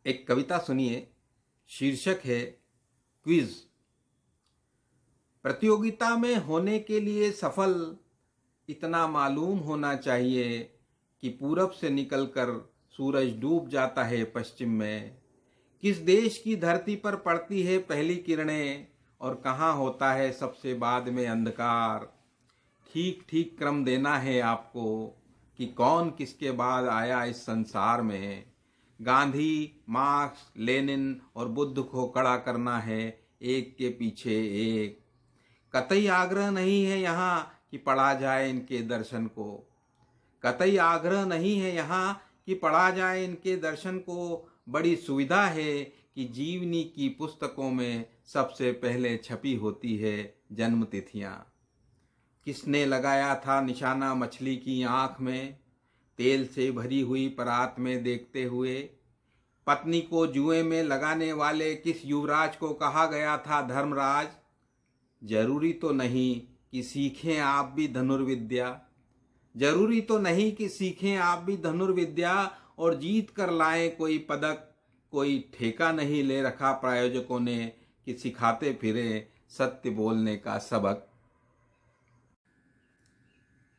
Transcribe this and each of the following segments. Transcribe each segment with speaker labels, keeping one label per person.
Speaker 1: एक कविता सुनिए। शीर्षक है क्विज। प्रतियोगिता में होने के लिए सफल इतना मालूम होना चाहिए कि पूरब से निकलकर सूरज डूब जाता है पश्चिम में। किस देश की धरती पर पड़ती है पहली किरणें और कहाँ होता है सबसे बाद में अंधकार। ठीक ठीक क्रम देना है आपको कि कौन किसके बाद आया इस संसार में। गांधी, मार्क्स, लेनिन और बुद्ध को खड़ा करना है एक के पीछे एक। कतई आग्रह नहीं है यहाँ कि पढ़ा जाए इनके दर्शन को। कतई आग्रह नहीं है यहाँ कि पढ़ा जाए इनके दर्शन को। बड़ी सुविधा है कि जीवनी की पुस्तकों में सबसे पहले छपी होती है जन्म तिथियाँ। किसने लगाया था निशाना मछली की आंख में, तेल से भरी हुई परात में देखते हुए। पत्नी को जुए में लगाने वाले किस युवराज को कहा गया था धर्मराज। जरूरी तो नहीं कि सीखें आप भी धनुर्विद्या। जरूरी तो नहीं कि सीखें आप भी धनुर्विद्या और जीत कर लाएं कोई पदक। कोई ठेका नहीं ले रखा प्रायोजकों ने कि सिखाते फिरे सत्य बोलने का सबक।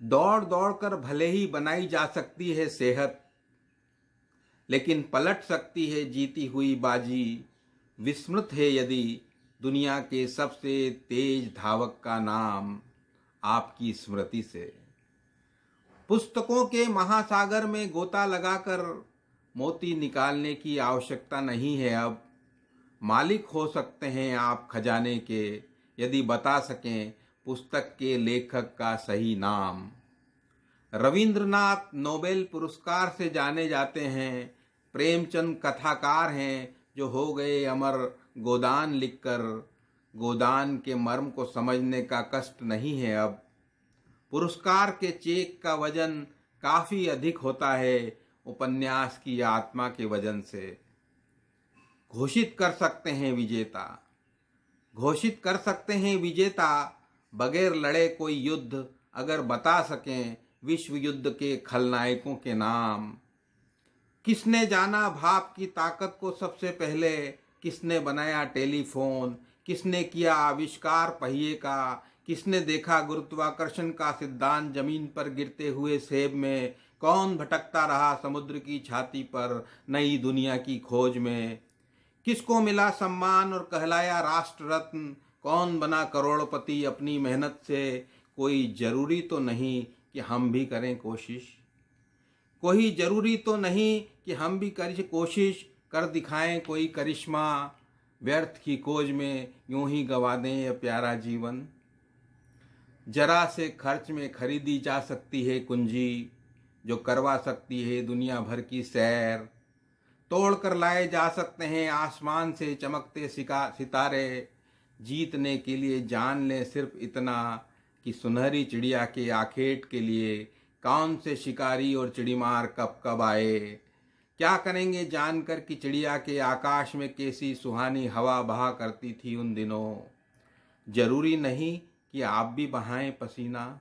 Speaker 1: दौड़ दौड़ कर भले ही बनाई जा सकती है सेहत, लेकिन पलट सकती है जीती हुई बाजी। विस्मृत है यदि दुनिया के सबसे तेज धावक का नाम आपकी स्मृति से। पुस्तकों के महासागर में गोता लगाकर मोती निकालने की आवश्यकता नहीं है अब। मालिक हो सकते हैं आप खजाने के यदि बता सकें पुस्तक के लेखक का सही नाम। रविंद्रनाथ नोबेल पुरस्कार से जाने जाते हैं। प्रेमचंद कथाकार हैं जो हो गए अमर गोदान लिखकर। गोदान के मर्म को समझने का कष्ट नहीं है अब। पुरस्कार के चेक का वजन काफी अधिक होता है उपन्यास की आत्मा के वजन से। घोषित कर सकते हैं विजेता, घोषित कर सकते हैं विजेता बगैर लड़े कोई युद्ध अगर बता सकें विश्व युद्ध के खलनायकों के नाम। किसने जाना भाप की ताकत को सबसे पहले, किसने बनाया टेलीफोन, किसने किया आविष्कार पहिए का, किसने देखा गुरुत्वाकर्षण का सिद्धांत जमीन पर गिरते हुए सेब में। कौन भटकता रहा समुद्र की छाती पर नई दुनिया की खोज में। किसको मिला सम्मान और कहलाया राष्ट्र रत्न, कौन बना करोड़पति अपनी मेहनत से। कोई जरूरी तो नहीं कि हम भी करें कोशिश, कोई जरूरी तो नहीं कि हम भी करें कोशिश कर दिखाएं कोई करिश्मा। व्यर्थ की खोज में यूं ही गवा दें यह प्यारा जीवन। जरा से खर्च में खरीदी जा सकती है कुंजी जो करवा सकती है दुनिया भर की सैर। तोड़ कर लाए जा सकते हैं आसमान से चमकते सितारे। जीतने के लिए जान लें सिर्फ इतना कि सुनहरी चिड़िया के आखेट के लिए कौन से शिकारी और चिड़ीमार कब कब आए। क्या करेंगे जानकर कि चिड़िया के आकाश में कैसी सुहानी हवा बहा करती थी उन दिनों। जरूरी नहीं कि आप भी बहाएं पसीना,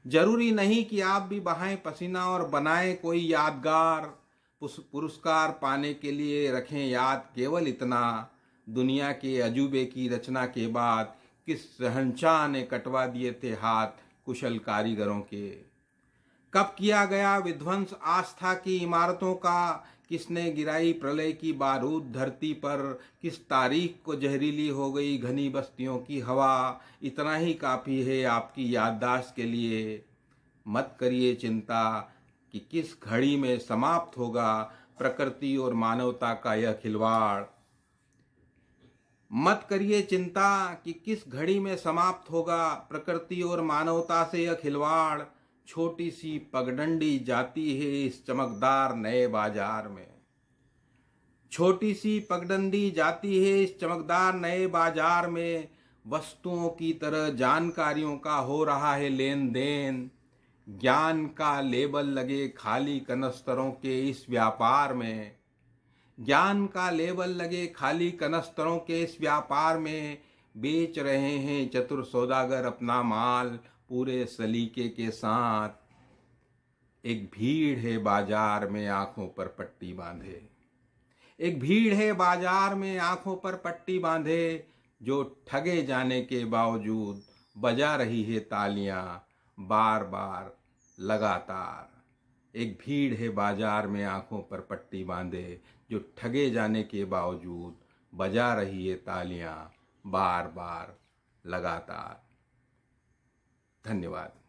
Speaker 1: जरूरी नहीं कि आप भी बहाएं पसीना और बनाएं कोई यादगार। पुरस्कार पाने के लिए रखें याद केवल इतना, दुनिया के अजूबे की रचना के बाद किस शहंशाह ने कटवा दिए थे हाथ कुशल कारीगरों के। कब किया गया विध्वंस आस्था की इमारतों का, किसने गिराई प्रलय की बारूद धरती पर। किस तारीख को जहरीली हो गई घनी बस्तियों की हवा। इतना ही काफ़ी है आपकी याददाश्त के लिए। मत करिए चिंता कि किस घड़ी में समाप्त होगा प्रकृति और मानवता का यह खिलवाड़। मत करिए चिंता कि किस घड़ी में समाप्त होगा प्रकृति और मानवता से यह खिलवाड़। छोटी सी पगडंडी जाती है इस चमकदार नए बाजार में। छोटी सी पगडंडी जाती है इस चमकदार नए बाजार में। वस्तुओं की तरह जानकारियों का हो रहा है लेन देन। ज्ञान का लेबल लगे खाली कनस्तरों के इस व्यापार में। ज्ञान का लेबल लगे खाली कनस्तरों के इस व्यापार में। बेच रहे हैं चतुर सौदागर अपना माल पूरे सलीके के साथ। एक भीड़ है बाजार में आंखों पर पट्टी बांधे। एक भीड़ है बाजार में आंखों पर पट्टी बांधे, जो ठगे जाने के बावजूद बजा रही है तालियां बार बार लगातार। एक भीड़ है बाजार में आंखों पर पट्टी बांधे, जो ठगे जाने के बावजूद बजा रही है तालियां बार बार लगातार। धन्यवाद।